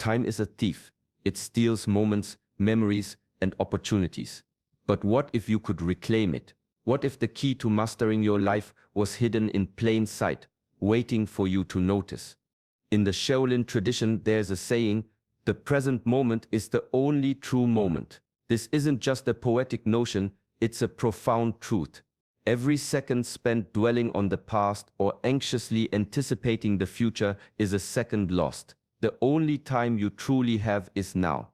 time is a thief. It steals moments, memories, and opportunities. But what if you could reclaim it? What if the key to mastering your life was hidden in plain sight, waiting for you to notice? In the Shaolin tradition, there's a saying, "The present moment is the only true moment." This isn't just a poetic notion, it's a profound truth. Every second spent dwelling on the past or anxiously anticipating the future is a second lost. The only time you truly have is now.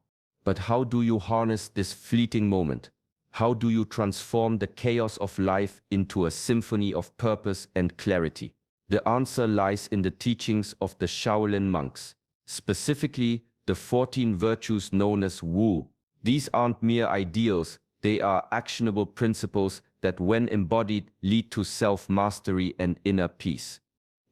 But how do you harness this fleeting moment? How do you transform the chaos of life into a symphony of purpose and clarity? The answer lies in the teachings of the Shaolin monks, specifically the 14 virtues known as Wu. These aren't mere ideals, they are actionable principles that, when embodied, lead to self-mastery and inner peace.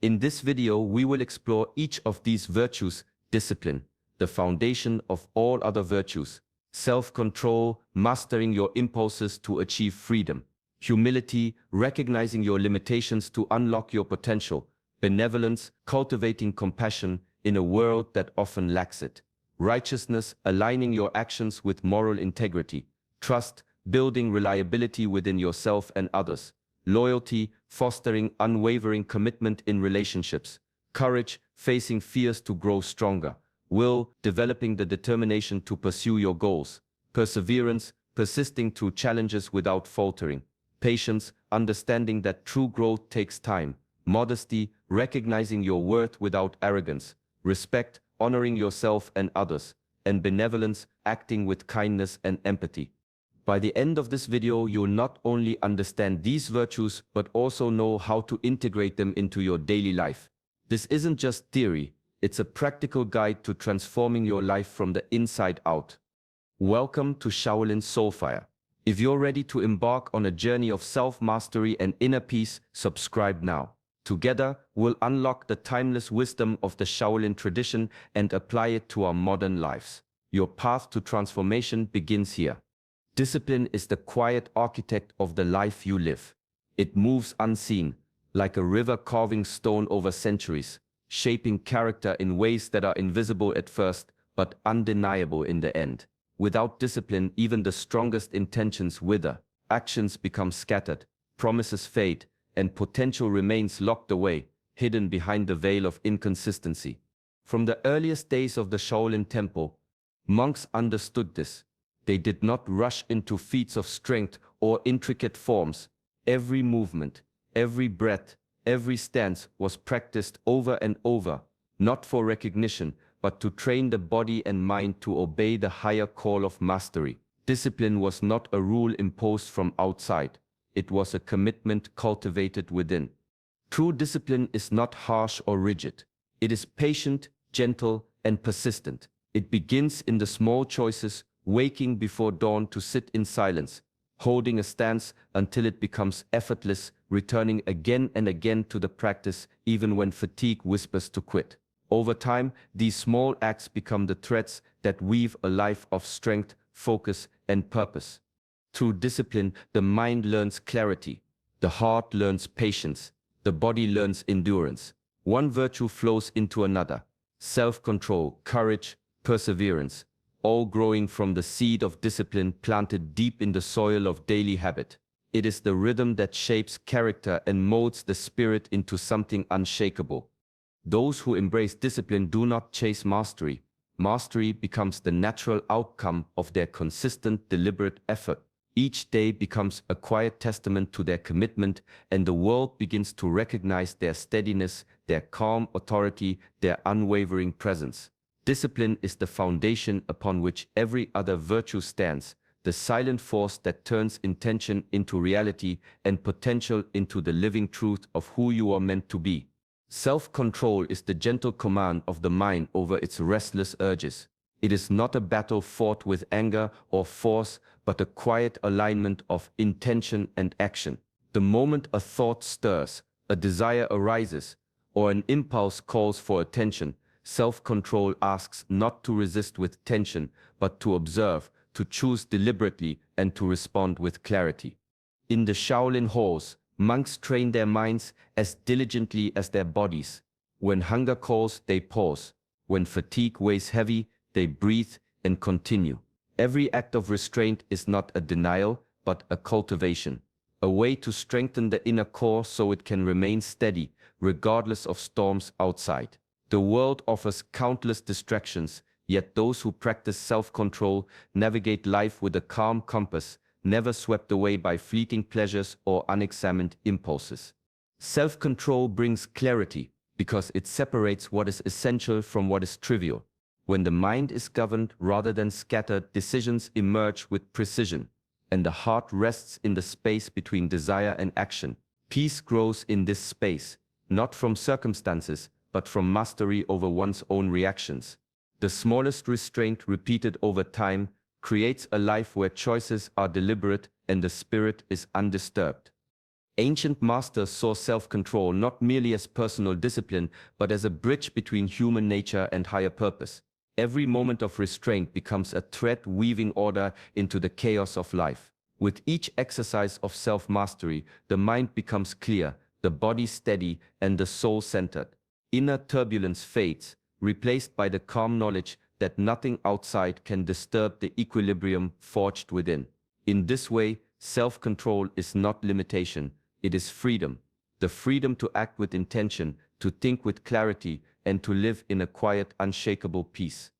In this video, we will explore each of these virtues: discipline, the foundation of all other virtues; self-control, mastering your impulses to achieve freedom; humility, recognizing your limitations to unlock your potential; benevolence, cultivating compassion in a world that often lacks it; righteousness, aligning your actions with moral integrity; trust, building reliability within yourself and others; loyalty, fostering unwavering commitment in relationships; courage, facing fears to grow stronger; will, developing the determination to pursue your goals; perseverance, persisting through challenges without faltering; patience, understanding that true growth takes time; modesty, recognizing your worth without arrogance; respect, honoring yourself and others; and benevolence, acting with kindness and empathy. By the end of this video, you'll not only understand these virtues, but also know how to integrate them into your daily life. This isn't just theory, it's a practical guide to transforming your life from the inside out. Welcome to Shaolin Soulfire. If you're ready to embark on a journey of self-mastery and inner peace, subscribe now. Together, we'll unlock the timeless wisdom of the Shaolin tradition and apply it to our modern lives. Your path to transformation begins here. Discipline is the quiet architect of the life you live. It moves unseen, like a river carving stone over centuries, shaping character in ways that are invisible at first, but undeniable in the end. Without discipline, even the strongest intentions wither, actions become scattered, promises fade, and potential remains locked away, hidden behind the veil of inconsistency. From the earliest days of the Shaolin Temple, monks understood this. They did not rush into feats of strength or intricate forms. Every movement, every breath, every stance was practiced over and over, not for recognition, but to train the body and mind to obey the higher call of mastery. Discipline was not a rule imposed from outside. It was a commitment cultivated within. True discipline is not harsh or rigid. It is patient, gentle, and persistent. It begins in the small choices: waking before dawn to sit in silence, holding a stance until it becomes effortless, returning again and again to the practice even when fatigue whispers to quit. Over time, these small acts become the threads that weave a life of strength, focus, and purpose. Through discipline, the mind learns clarity, the heart learns patience, the body learns endurance. One virtue flows into another: self-control, courage, perseverance, all growing from the seed of discipline planted deep in the soil of daily habit. It is the rhythm that shapes character and molds the spirit into something unshakable. Those who embrace discipline do not chase mastery. Mastery becomes the natural outcome of their consistent, deliberate effort. Each day becomes a quiet testament to their commitment, and the world begins to recognize their steadiness, their calm authority, their unwavering presence. Discipline is the foundation upon which every other virtue stands, the silent force that turns intention into reality and potential into the living truth of who you are meant to be. Self-control is the gentle command of the mind over its restless urges. It is not a battle fought with anger or force, but a quiet alignment of intention and action. The moment a thought stirs, a desire arises, or an impulse calls for attention, self-control asks not to resist with tension, but to observe, to choose deliberately, and to respond with clarity. In the Shaolin halls, monks train their minds as diligently as their bodies. When hunger calls, they pause. When fatigue weighs heavy, they breathe and continue. Every act of restraint is not a denial, but a cultivation, a way to strengthen the inner core so it can remain steady, regardless of storms outside. The world offers countless distractions, yet those who practice self-control navigate life with a calm compass, never swept away by fleeting pleasures or unexamined impulses. Self-control brings clarity, because it separates what is essential from what is trivial. When the mind is governed rather than scattered, decisions emerge with precision, and the heart rests in the space between desire and action. Peace grows in this space, not from circumstances, but from mastery over one's own reactions. The smallest restraint repeated over time creates a life where choices are deliberate and the spirit is undisturbed. Ancient masters saw self-control not merely as personal discipline, but as a bridge between human nature and higher purpose. Every moment of restraint becomes a thread weaving order into the chaos of life. With each exercise of self-mastery, the mind becomes clear, the body steady, and the soul centered. Inner turbulence fades, replaced by the calm knowledge that nothing outside can disturb the equilibrium forged within. In this way, self-control is not limitation, it is freedom. The freedom to act with intention, to think with clarity, and to live in a quiet, unshakable peace.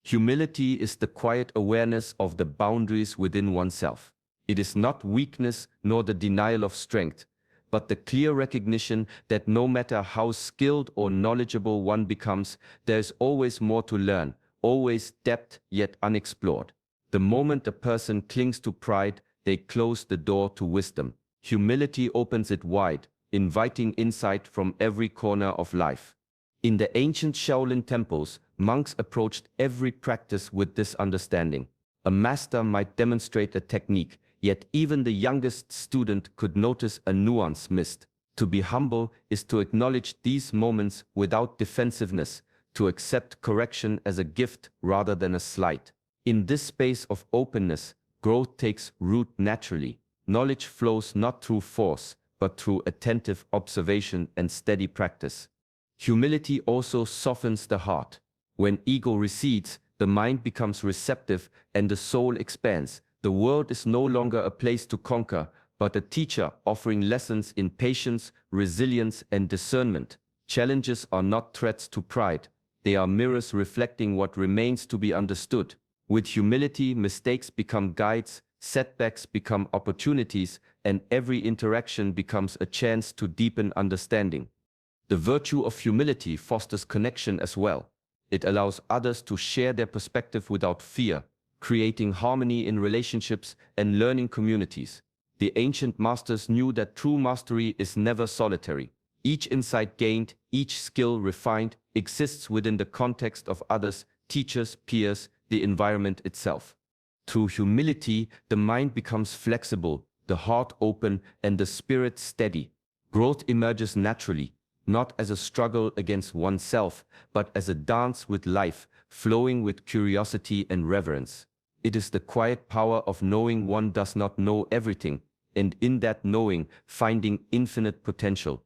Humility is the quiet awareness of the boundaries within oneself. It is not weakness nor the denial of strength, but the clear recognition that no matter how skilled or knowledgeable one becomes, there is always more to learn, always depth yet unexplored. The moment a person clings to pride, they close the door to wisdom. Humility opens it wide, inviting insight from every corner of life. In the ancient Shaolin temples, monks approached every practice with this understanding. A master might demonstrate a technique, yet even the youngest student could notice a nuance missed. To be humble is to acknowledge these moments without defensiveness, to accept correction as a gift rather than a slight. In this space of openness, growth takes root naturally. Knowledge flows not through force, but through attentive observation and steady practice. Humility also softens the heart. When ego recedes, the mind becomes receptive and the soul expands. The world is no longer a place to conquer, but a teacher offering lessons in patience, resilience, and discernment. Challenges are not threats to pride. They are mirrors reflecting what remains to be understood. With humility, mistakes become guides, setbacks become opportunities, and every interaction becomes a chance to deepen understanding. The virtue of humility fosters connection as well. It allows others to share their perspective without fear, creating harmony in relationships and learning communities. The ancient masters knew that true mastery is never solitary. Each insight gained, each skill refined, exists within the context of others, teachers, peers, the environment itself. Through humility, the mind becomes flexible, the heart open, and the spirit steady. Growth emerges naturally, not as a struggle against oneself, but as a dance with life, flowing with curiosity and reverence. It is the quiet power of knowing one does not know everything, and in that knowing, finding infinite potential.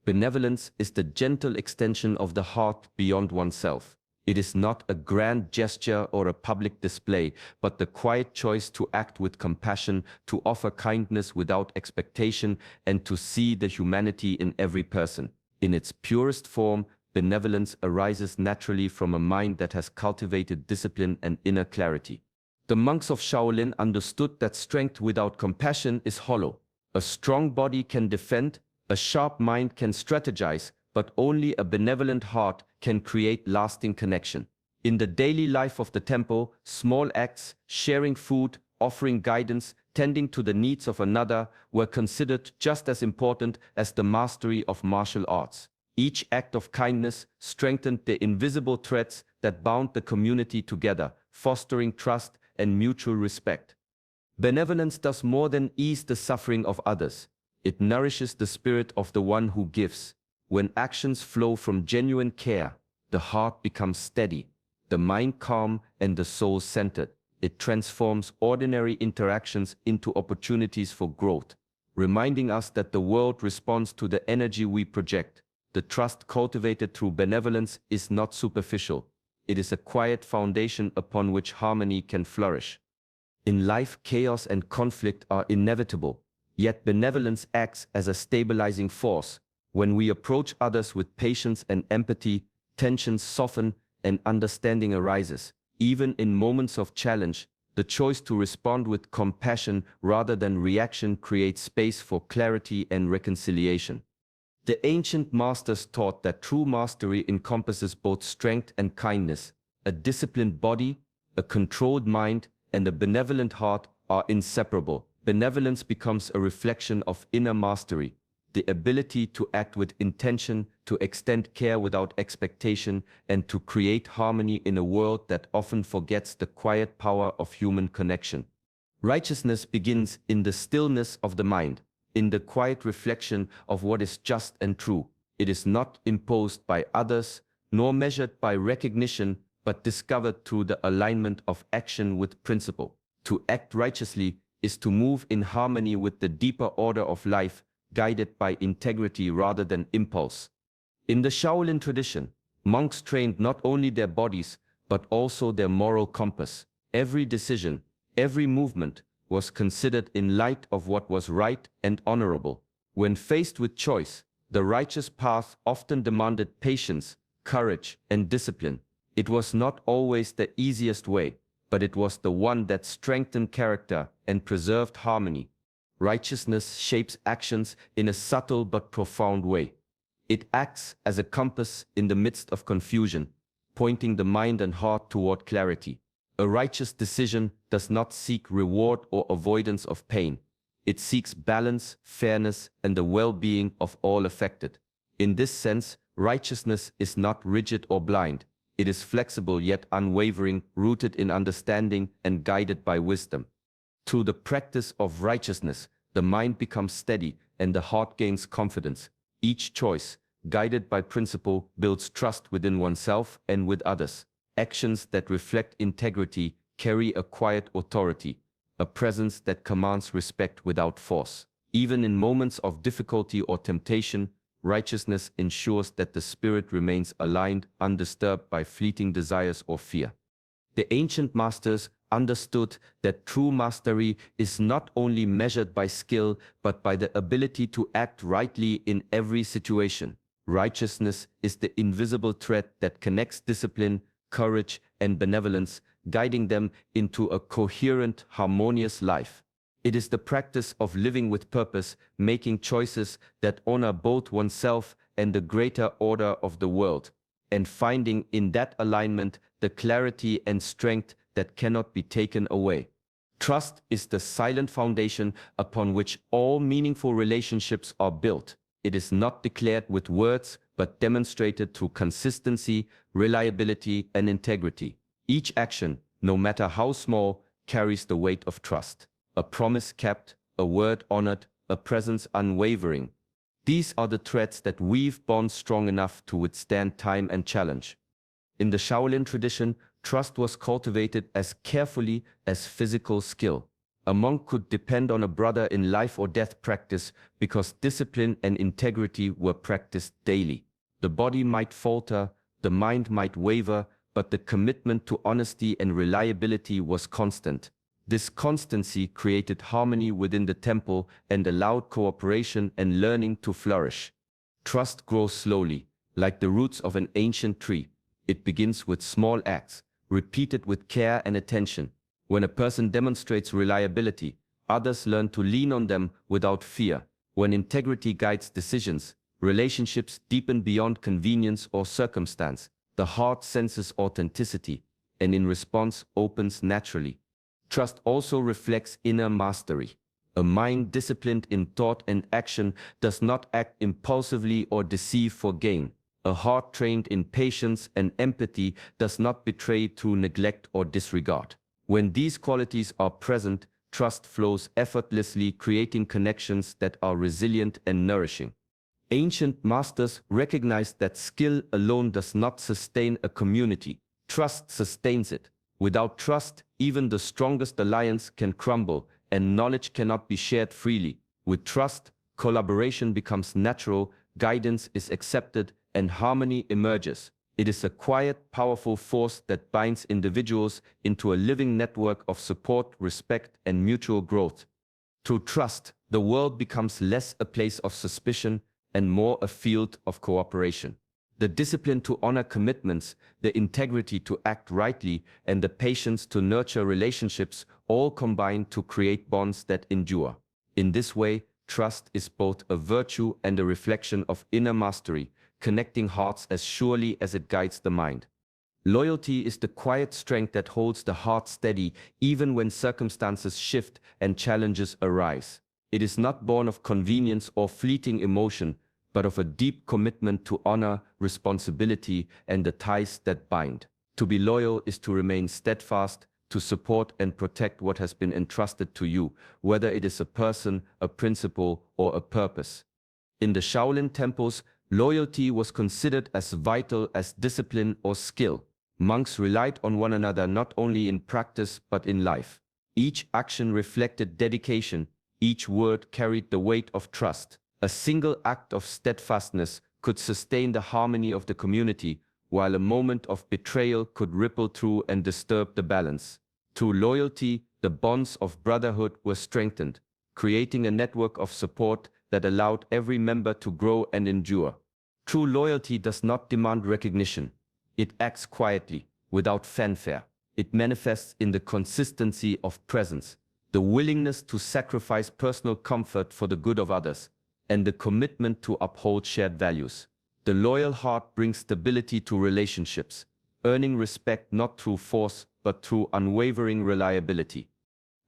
Benevolence is the gentle extension of the heart beyond oneself. It is not a grand gesture or a public display, but the quiet choice to act with compassion, to offer kindness without expectation, and to see the humanity in every person. In its purest form, benevolence arises naturally from a mind that has cultivated discipline and inner clarity. The monks of Shaolin understood that strength without compassion is hollow. A strong body can defend, a sharp mind can strategize, but only a benevolent heart can create lasting connection. In the daily life of the temple, small acts, sharing food, offering guidance, tending to the needs of another, were considered just as important as the mastery of martial arts. Each act of kindness strengthened the invisible threads that bound the community together, fostering trust and mutual respect. Benevolence does more than ease the suffering of others. It nourishes the spirit of the one who gives. When actions flow from genuine care, the heart becomes steady, the mind calm, and the soul centered. It transforms ordinary interactions into opportunities for growth, reminding us that the world responds to the energy we project. The trust cultivated through benevolence is not superficial. it is a quiet foundation upon which harmony can flourish. In life, chaos and conflict are inevitable, yet benevolence acts as a stabilizing force. When we approach others with patience and empathy, tensions soften and understanding arises. Even in moments of challenge, the choice to respond with compassion rather than reaction creates space for clarity and reconciliation. The ancient masters taught that true mastery encompasses both strength and kindness. A disciplined body, a controlled mind, and a benevolent heart are inseparable. Benevolence becomes a reflection of inner mastery, the ability to act with intention, to extend care without expectation, and to create harmony in a world that often forgets the quiet power of human connection. Righteousness begins in the stillness of the mind, in the quiet reflection of what is just and true. It is not imposed by others, nor measured by recognition, but discovered through the alignment of action with principle. To act righteously is to move in harmony with the deeper order of life, guided by integrity rather than impulse. In the Shaolin tradition, monks trained not only their bodies, but also their moral compass. Every decision, every movement was considered in light of what was right and honorable. When faced with choice, the righteous path often demanded patience, courage, and discipline. It was not always the easiest way, but it was the one that strengthened character and preserved harmony. Righteousness shapes actions in a subtle but profound way. It acts as a compass in the midst of confusion, pointing the mind and heart toward clarity. A righteous decision does not seek reward or avoidance of pain. It seeks balance, fairness, and the well-being of all affected. In this sense, righteousness is not rigid or blind. It is flexible yet unwavering, rooted in understanding and guided by wisdom. Through the practice of righteousness, the mind becomes steady and the heart gains confidence. Each choice, guided by principle, builds trust within oneself and with others. Actions that reflect integrity carry a quiet authority, a presence that commands respect without force. Even in moments of difficulty or temptation, righteousness ensures that the spirit remains aligned, undisturbed by fleeting desires or fear. The ancient masters understood that true mastery is not only measured by skill, but by the ability to act rightly in every situation. Righteousness is the invisible thread that connects discipline, courage, and benevolence, guiding them into a coherent, harmonious life. It is the practice of living with purpose, making choices that honor both oneself and the greater order of the world, and finding in that alignment the clarity and strength that cannot be taken away. Trust is the silent foundation upon which all meaningful relationships are built. It is not declared with words, but demonstrated through consistency, reliability, and integrity. Each action, no matter how small, carries the weight of trust. A promise kept, a word honored, a presence unwavering. These are the threads that weave bonds strong enough to withstand time and challenge. In the Shaolin tradition, trust was cultivated as carefully as physical skill. A monk could depend on a brother in life or death practice because discipline and integrity were practiced daily. The body might falter, the mind might waver, but the commitment to honesty and reliability was constant. This constancy created harmony within the temple and allowed cooperation and learning to flourish. Trust grows slowly, like the roots of an ancient tree. It begins with small acts, repeated with care and attention. When a person demonstrates reliability, others learn to lean on them without fear. When integrity guides decisions, relationships deepen beyond convenience or circumstance. The heart senses authenticity, and in response opens naturally. Trust also reflects inner mastery. A mind disciplined in thought and action does not act impulsively or deceive for gain. A heart trained in patience and empathy does not betray through neglect or disregard. When these qualities are present, trust flows effortlessly, creating connections that are resilient and nourishing. Ancient masters recognized that skill alone does not sustain a community. Trust sustains it. Without trust, even the strongest alliance can crumble, and knowledge cannot be shared freely. With trust, collaboration becomes natural, guidance is accepted, and harmony emerges. It is a quiet, powerful force that binds individuals into a living network of support, respect, and mutual growth. Through trust, the world becomes less a place of suspicion and more a field of cooperation. The discipline to honor commitments, the integrity to act rightly, and the patience to nurture relationships all combine to create bonds that endure. In this way, trust is both a virtue and a reflection of inner mastery, connecting hearts as surely as it guides the mind. Loyalty is the quiet strength that holds the heart steady even when circumstances shift and challenges arise. It is not born of convenience or fleeting emotion, but of a deep commitment to honor, responsibility, and the ties that bind. To be loyal is to remain steadfast, to support and protect what has been entrusted to you, whether it is a person, a principle, or a purpose. In the Shaolin temples, loyalty was considered as vital as discipline or skill. Monks relied on one another not only in practice but in life. Each action reflected dedication, each word carried the weight of trust. A single act of steadfastness could sustain the harmony of the community, while a moment of betrayal could ripple through and disturb the balance. Through loyalty, the bonds of brotherhood were strengthened, creating a network of support that allowed every member to grow and endure. True loyalty does not demand recognition. It acts quietly, without fanfare. It manifests in the consistency of presence, the willingness to sacrifice personal comfort for the good of others, and the commitment to uphold shared values. The loyal heart brings stability to relationships, earning respect not through force but through unwavering reliability.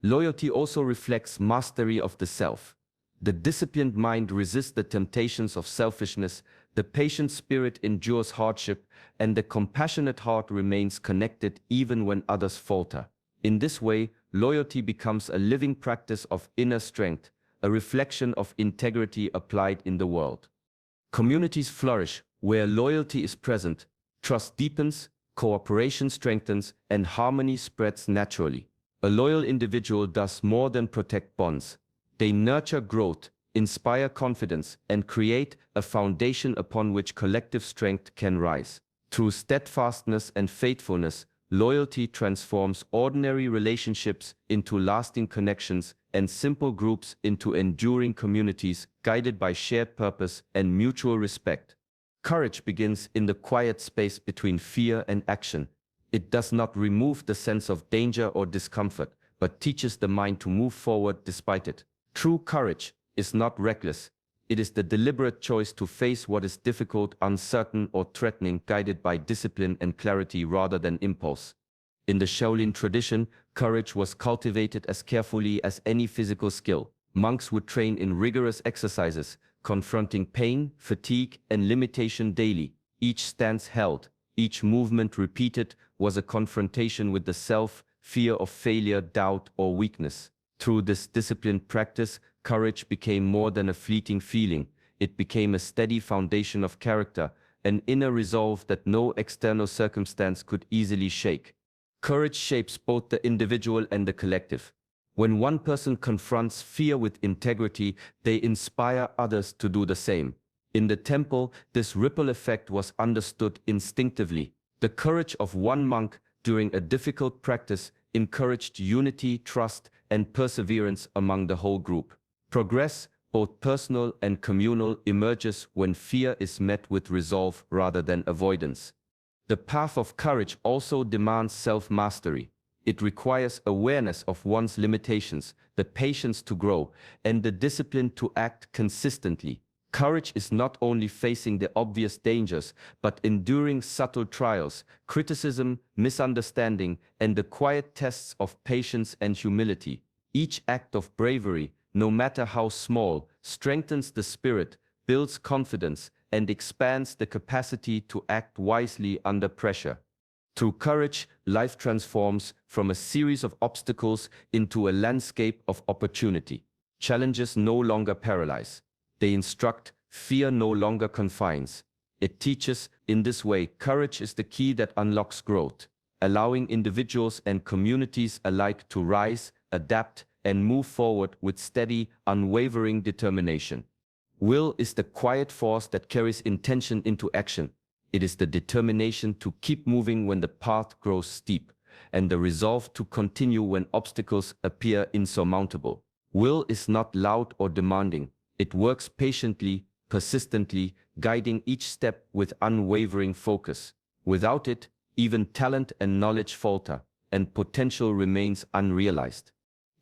Loyalty also reflects mastery of the self. The disciplined mind resists the temptations of selfishness, the patient spirit endures hardship, and the compassionate heart remains connected even when others falter. In this way, loyalty becomes a living practice of inner strength, a reflection of integrity applied in the world. Communities flourish where loyalty is present, trust deepens, cooperation strengthens, and harmony spreads naturally. A loyal individual does more than protect bonds. They nurture growth, inspire confidence, and create a foundation upon which collective strength can rise. Through steadfastness and faithfulness, loyalty transforms ordinary relationships into lasting connections and simple groups into enduring communities guided by shared purpose and mutual respect. Courage begins in the quiet space between fear and action. It does not remove the sense of danger or discomfort, but teaches the mind to move forward despite it. True courage is not reckless. It is the deliberate choice to face what is difficult, uncertain, or threatening, guided by discipline and clarity rather than impulse. In the Shaolin tradition, courage was cultivated as carefully as any physical skill. Monks would train in rigorous exercises, confronting pain, fatigue, and limitation daily. Each stance held, each movement repeated, was a confrontation with the self, fear of failure, doubt, or weakness. Through this disciplined practice, courage became more than a fleeting feeling. It became a steady foundation of character, an inner resolve that no external circumstance could easily shake. Courage shapes both the individual and the collective. When one person confronts fear with integrity, they inspire others to do the same. In the temple, this ripple effect was understood instinctively. The courage of one monk during a difficult practice encouraged unity, trust, and perseverance among the whole group. Progress, both personal and communal, emerges when fear is met with resolve rather than avoidance. The path of courage also demands self-mastery. It requires awareness of one's limitations, the patience to grow, and the discipline to act consistently. Courage is not only facing the obvious dangers, but enduring subtle trials, criticism, misunderstanding, and the quiet tests of patience and humility. Each act of bravery, no matter how small, strengthens the spirit, builds confidence, and expands the capacity to act wisely under pressure. Through courage, life transforms from a series of obstacles into a landscape of opportunity. Challenges no longer paralyze. They instruct, fear no longer confines. It teaches. In this way, courage is the key that unlocks growth, allowing individuals and communities alike to rise, adapt, and move forward with steady, unwavering determination. Will is the quiet force that carries intention into action. It is the determination to keep moving when the path grows steep, and the resolve to continue when obstacles appear insurmountable. Will is not loud or demanding. It works patiently, persistently, guiding each step with unwavering focus. Without it, even talent and knowledge falter, and potential remains unrealized.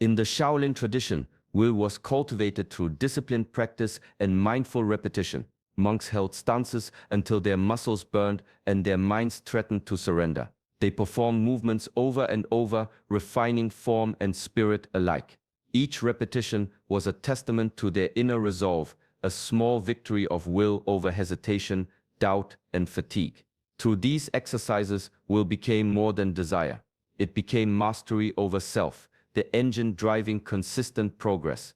In the Shaolin tradition, will was cultivated through disciplined practice and mindful repetition. Monks held stances until their muscles burned and their minds threatened to surrender. They performed movements over and over, refining form and spirit alike. Each repetition was a testament to their inner resolve, a small victory of will over hesitation, doubt, and fatigue. Through these exercises, will became more than desire. It became mastery over self, the engine driving consistent progress.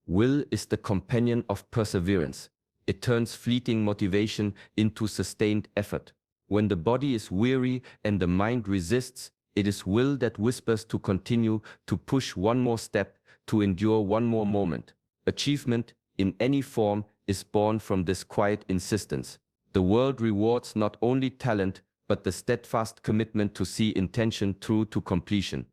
Will is the companion of perseverance. It turns fleeting motivation into sustained effort. When the body is weary and the mind resists, it is will that whispers to continue, to push one more step, to endure one more moment. Achievement, in any form, is born from this quiet insistence. The world rewards not only talent, but the steadfast commitment to see intention through to completion.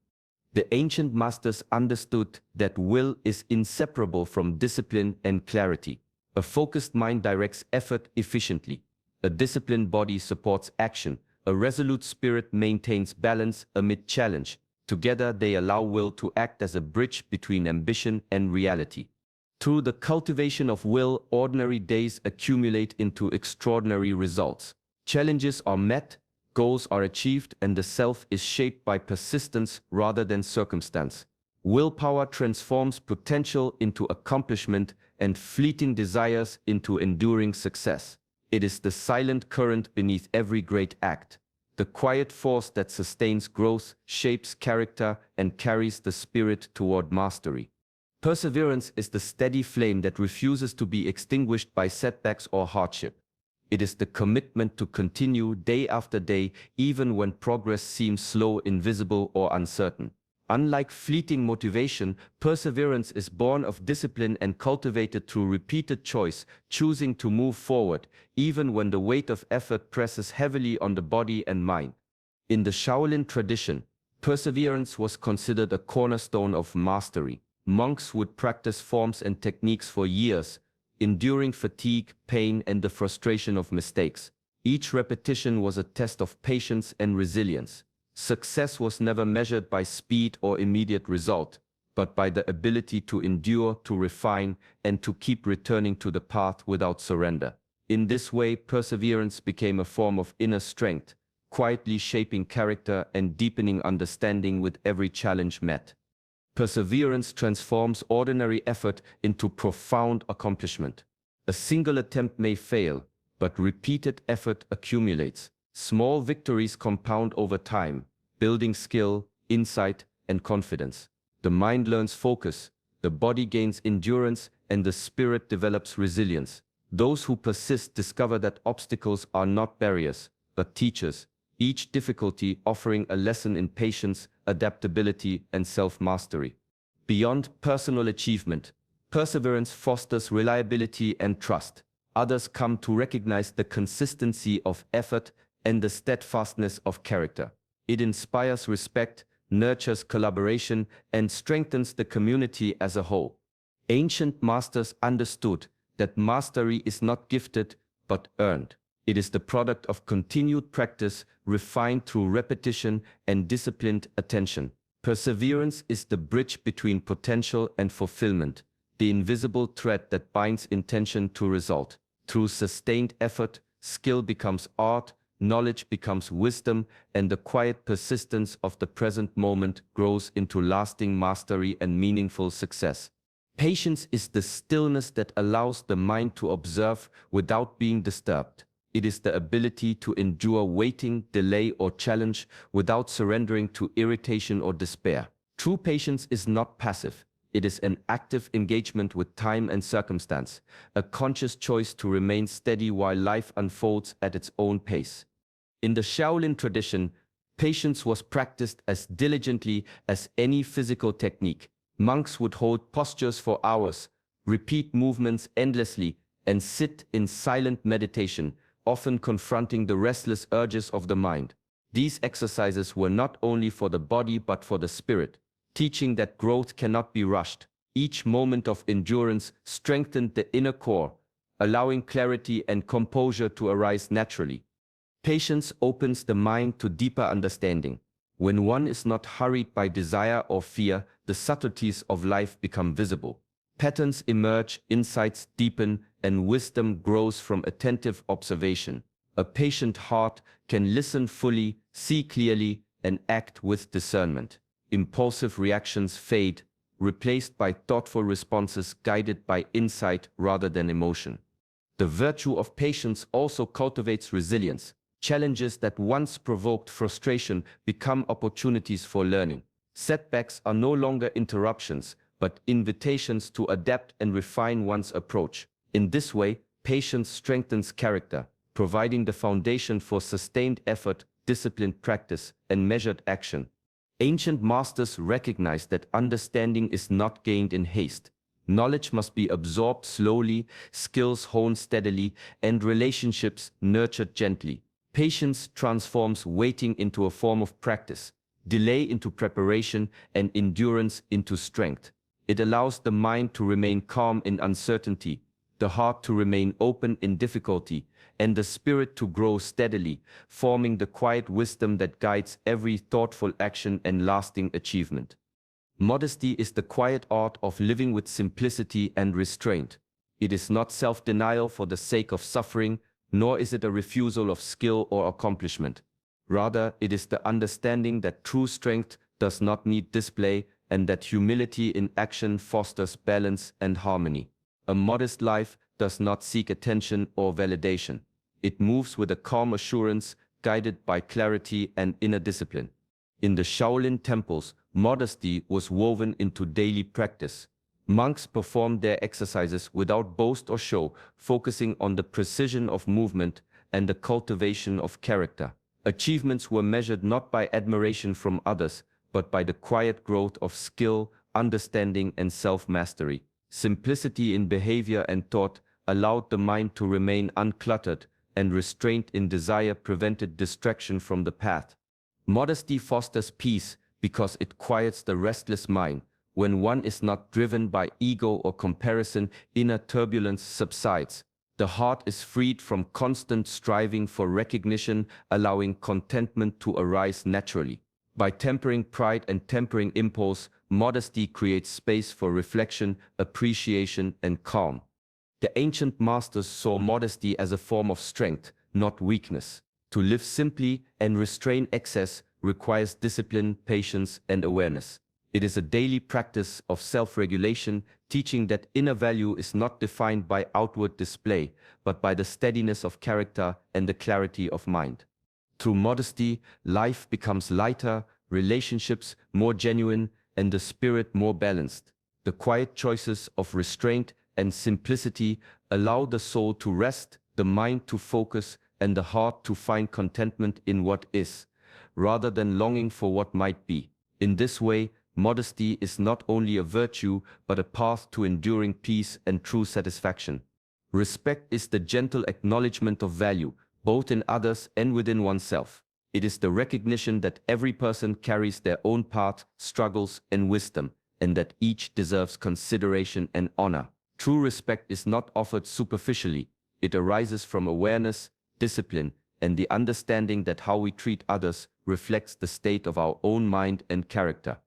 The ancient masters understood that will is inseparable from discipline and clarity. A focused mind directs effort efficiently. A disciplined body supports action. A resolute spirit maintains balance amid challenge. Together they allow will to act as a bridge between ambition and reality. Through the cultivation of will, ordinary days accumulate into extraordinary results. Challenges are met, goals are achieved, and the self is shaped by persistence rather than circumstance. Willpower transforms potential into accomplishment and fleeting desires into enduring success. It is the silent current beneath every great act, the quiet force that sustains growth, shapes character, and carries the spirit toward mastery. Perseverance is the steady flame that refuses to be extinguished by setbacks or hardship. It is the commitment to continue day after day, even when progress seems slow, invisible, or uncertain. Unlike fleeting motivation, perseverance is born of discipline and cultivated through repeated choice, choosing to move forward, even when the weight of effort presses heavily on the body and mind. In the Shaolin tradition, perseverance was considered a cornerstone of mastery. Monks would practice forms and techniques for years, enduring fatigue, pain, and the frustration of mistakes. Each repetition was a test of patience and resilience. Success was never measured by speed or immediate result, but by the ability to endure, to refine, and to keep returning to the path without surrender. In this way, perseverance became a form of inner strength, quietly shaping character and deepening understanding with every challenge met. Perseverance transforms ordinary effort into profound accomplishment. A single attempt may fail, but repeated effort accumulates. Small victories compound over time, building skill, insight, and confidence. The mind learns focus, the body gains endurance, and the spirit develops resilience. Those who persist discover that obstacles are not barriers, but teachers, each difficulty offering a lesson in patience, adaptability, and self-mastery. Beyond personal achievement, perseverance fosters reliability and trust. Others come to recognize the consistency of effort and the steadfastness of character. It inspires respect, nurtures collaboration, and strengthens the community as a whole. Ancient masters understood that mastery is not gifted, but earned. It is the product of continued practice, refined through repetition and disciplined attention. Perseverance is the bridge between potential and fulfillment, the invisible thread that binds intention to result. Through sustained effort, skill becomes art, knowledge becomes wisdom, and the quiet persistence of the present moment grows into lasting mastery and meaningful success. Patience is the stillness that allows the mind to observe without being disturbed. It is the ability to endure waiting, delay, or challenge without surrendering to irritation or despair. True patience is not passive. It is an active engagement with time and circumstance, a conscious choice to remain steady while life unfolds at its own pace. In the Shaolin tradition, patience was practiced as diligently as any physical technique. Monks would hold postures for hours, repeat movements endlessly, and sit in silent meditation, often confronting the restless urges of the mind. These exercises were not only for the body but for the spirit, teaching that growth cannot be rushed. Each moment of endurance strengthened the inner core, allowing clarity and composure to arise naturally. Patience opens the mind to deeper understanding. When one is not hurried by desire or fear, the subtleties of life become visible. Patterns emerge, insights deepen, and wisdom grows from attentive observation. A patient heart can listen fully, see clearly, and act with discernment. Impulsive reactions fade, replaced by thoughtful responses guided by insight rather than emotion. The virtue of patience also cultivates resilience. Challenges that once provoked frustration become opportunities for learning. Setbacks are no longer interruptions, but invitations to adapt and refine one's approach. In this way, patience strengthens character, providing the foundation for sustained effort, disciplined practice, and measured action. Ancient masters recognized that understanding is not gained in haste. Knowledge must be absorbed slowly, skills honed steadily, and relationships nurtured gently. Patience transforms waiting into a form of practice, delay into preparation, and endurance into strength. It allows the mind to remain calm in uncertainty, the heart to remain open in difficulty, and the spirit to grow steadily, forming the quiet wisdom that guides every thoughtful action and lasting achievement. Modesty is the quiet art of living with simplicity and restraint. It is not self-denial for the sake of suffering, nor is it a refusal of skill or accomplishment. Rather, it is the understanding that true strength does not need display and that humility in action fosters balance and harmony. A modest life does not seek attention or validation. It moves with a calm assurance, guided by clarity and inner discipline. In the Shaolin temples, modesty was woven into daily practice. Monks performed their exercises without boast or show, focusing on the precision of movement and the cultivation of character. Achievements were measured not by admiration from others, but by the quiet growth of skill, understanding, and self-mastery. Simplicity in behavior and thought allowed the mind to remain uncluttered, and restraint in desire prevented distraction from the path. Modesty fosters peace because it quiets the restless mind. When one is not driven by ego or comparison, inner turbulence subsides. The heart is freed from constant striving for recognition, allowing contentment to arise naturally. By tempering pride and tempering impulse, modesty creates space for reflection, appreciation, and calm. The ancient masters saw modesty as a form of strength, not weakness. To live simply and restrain excess requires discipline, patience, and awareness. It is a daily practice of self-regulation, teaching that inner value is not defined by outward display, but by the steadiness of character and the clarity of mind. Through modesty, life becomes lighter, relationships more genuine, and the spirit more balanced. The quiet choices of restraint and simplicity allow the soul to rest, the mind to focus, and the heart to find contentment in what is, rather than longing for what might be. In this way, modesty is not only a virtue, but a path to enduring peace and true satisfaction. Respect is the gentle acknowledgement of value, both in others and within oneself. It is the recognition that every person carries their own path, struggles, and wisdom, and that each deserves consideration and honor. True respect is not offered superficially. It arises from awareness, discipline, and the understanding that how we treat others reflects the state of our own mind and character.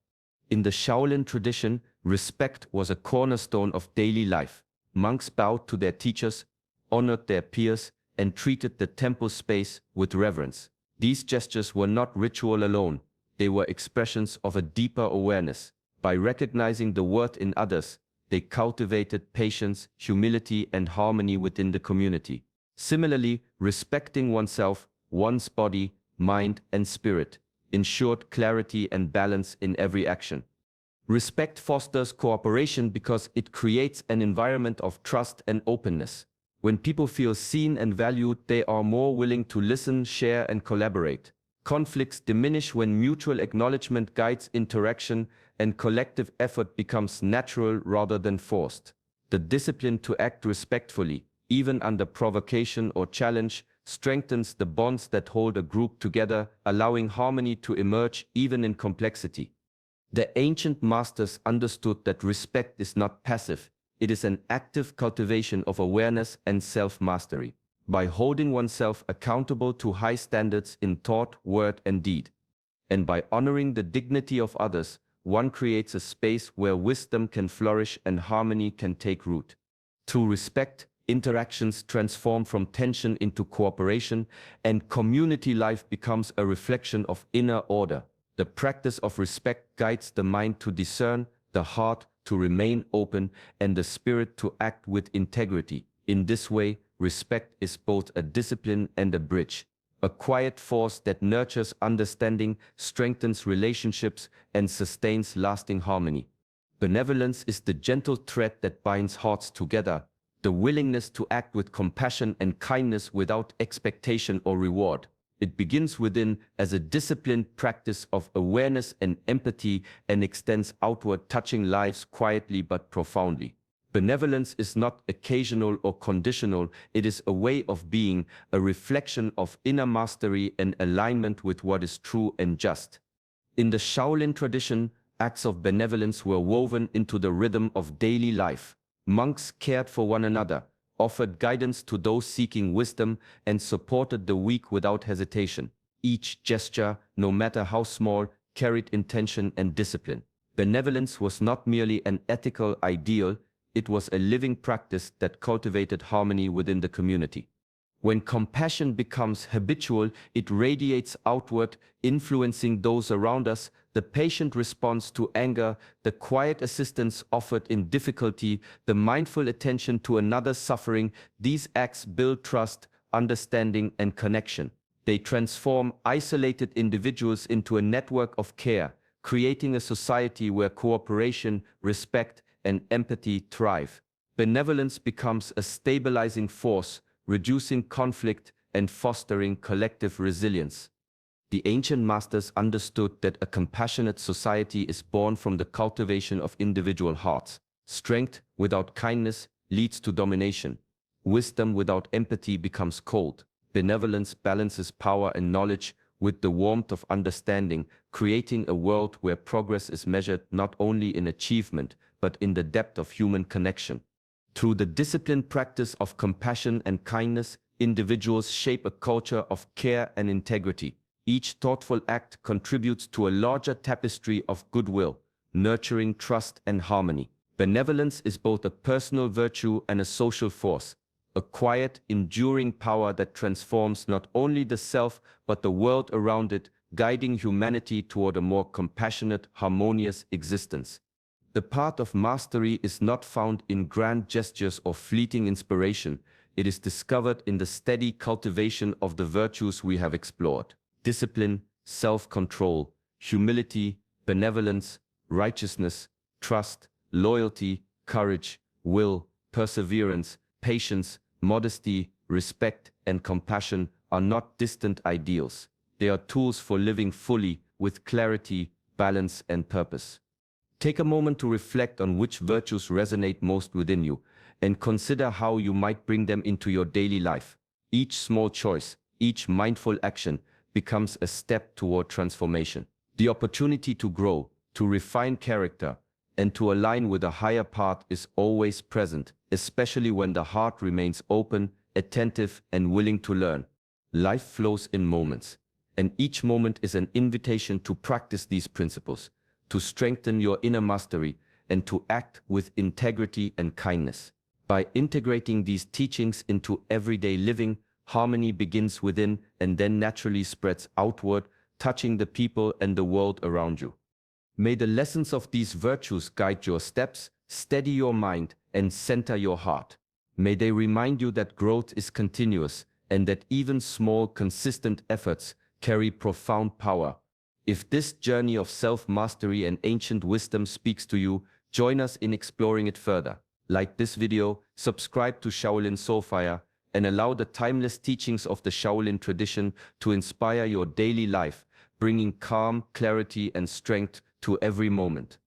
In the Shaolin tradition, respect was a cornerstone of daily life. Monks bowed to their teachers, honored their peers, and treated the temple space with reverence. These gestures were not ritual alone, they were expressions of a deeper awareness. By recognizing the worth in others, they cultivated patience, humility, and harmony within the community. Similarly, respecting oneself, one's body, mind, and spirit ensured clarity and balance in every action. Respect fosters cooperation because it creates an environment of trust and openness. When people feel seen and valued, they are more willing to listen, share, and collaborate. Conflicts diminish when mutual acknowledgement guides interaction and collective effort becomes natural rather than forced. The discipline to act respectfully, even under provocation or challenge, strengthens the bonds that hold a group together, allowing harmony to emerge even in complexity. The ancient masters understood that respect is not passive, it is an active cultivation of awareness and self-mastery. By holding oneself accountable to high standards in thought, word, and deed, and by honoring the dignity of others, one creates a space where wisdom can flourish and harmony can take root. Through respect, interactions transform from tension into cooperation, and community life becomes a reflection of inner order. The practice of respect guides the mind to discern, the heart to remain open, and the spirit to act with integrity. In this way, respect is both a discipline and a bridge, a quiet force that nurtures understanding, strengthens relationships, and sustains lasting harmony. Benevolence is the gentle thread that binds hearts together, the willingness to act with compassion and kindness without expectation or reward. It begins within as a disciplined practice of awareness and empathy and extends outward, touching lives quietly but profoundly. Benevolence is not occasional or conditional, it is a way of being, a reflection of inner mastery and alignment with what is true and just. In the Shaolin tradition, acts of benevolence were woven into the rhythm of daily life. Monks cared for one another, offered guidance to those seeking wisdom, and supported the weak without hesitation. Each gesture, no matter how small, carried intention and discipline. Benevolence was not merely an ethical ideal, it was a living practice that cultivated harmony within the community. When compassion becomes habitual, it radiates outward, influencing those around us. The patient response to anger, the quiet assistance offered in difficulty, the mindful attention to another's suffering. These acts build trust, understanding, and connection. They transform isolated individuals into a network of care, creating a society where cooperation, respect, and empathy thrive. Benevolence becomes a stabilizing force, reducing conflict and fostering collective resilience. The ancient masters understood that a compassionate society is born from the cultivation of individual hearts. Strength without kindness leads to domination. Wisdom without empathy becomes cold. Benevolence balances power and knowledge with the warmth of understanding, creating a world where progress is measured not only in achievement, but in the depth of human connection. Through the disciplined practice of compassion and kindness, individuals shape a culture of care and integrity. Each thoughtful act contributes to a larger tapestry of goodwill, nurturing trust and harmony. Benevolence is both a personal virtue and a social force, a quiet, enduring power that transforms not only the self but the world around it, guiding humanity toward a more compassionate, harmonious existence. The path of mastery is not found in grand gestures or fleeting inspiration. It is discovered in the steady cultivation of the virtues we have explored. Discipline, self-control, humility, benevolence, righteousness, trust, loyalty, courage, will, perseverance, patience, modesty, respect, and compassion are not distant ideals. They are tools for living fully, with clarity, balance, and purpose. Take a moment to reflect on which virtues resonate most within you, and consider how you might bring them into your daily life. Each small choice, each mindful action, becomes a step toward transformation. The opportunity to grow, to refine character, and to align with a higher path is always present, especially when the heart remains open, attentive, and willing to learn. Life flows in moments, and each moment is an invitation to practice these principles, to strengthen your inner mastery, and to act with integrity and kindness. By integrating these teachings into everyday living, harmony begins within and then naturally spreads outward, touching the people and the world around you. May the lessons of these virtues guide your steps, steady your mind, and center your heart. May they remind you that growth is continuous and that even small, consistent efforts carry profound power. If this journey of self-mastery and ancient wisdom speaks to you, join us in exploring it further. Like this video, subscribe to Shaolin Soulfire, and allow the timeless teachings of the Shaolin tradition to inspire your daily life, bringing calm, clarity, and strength to every moment.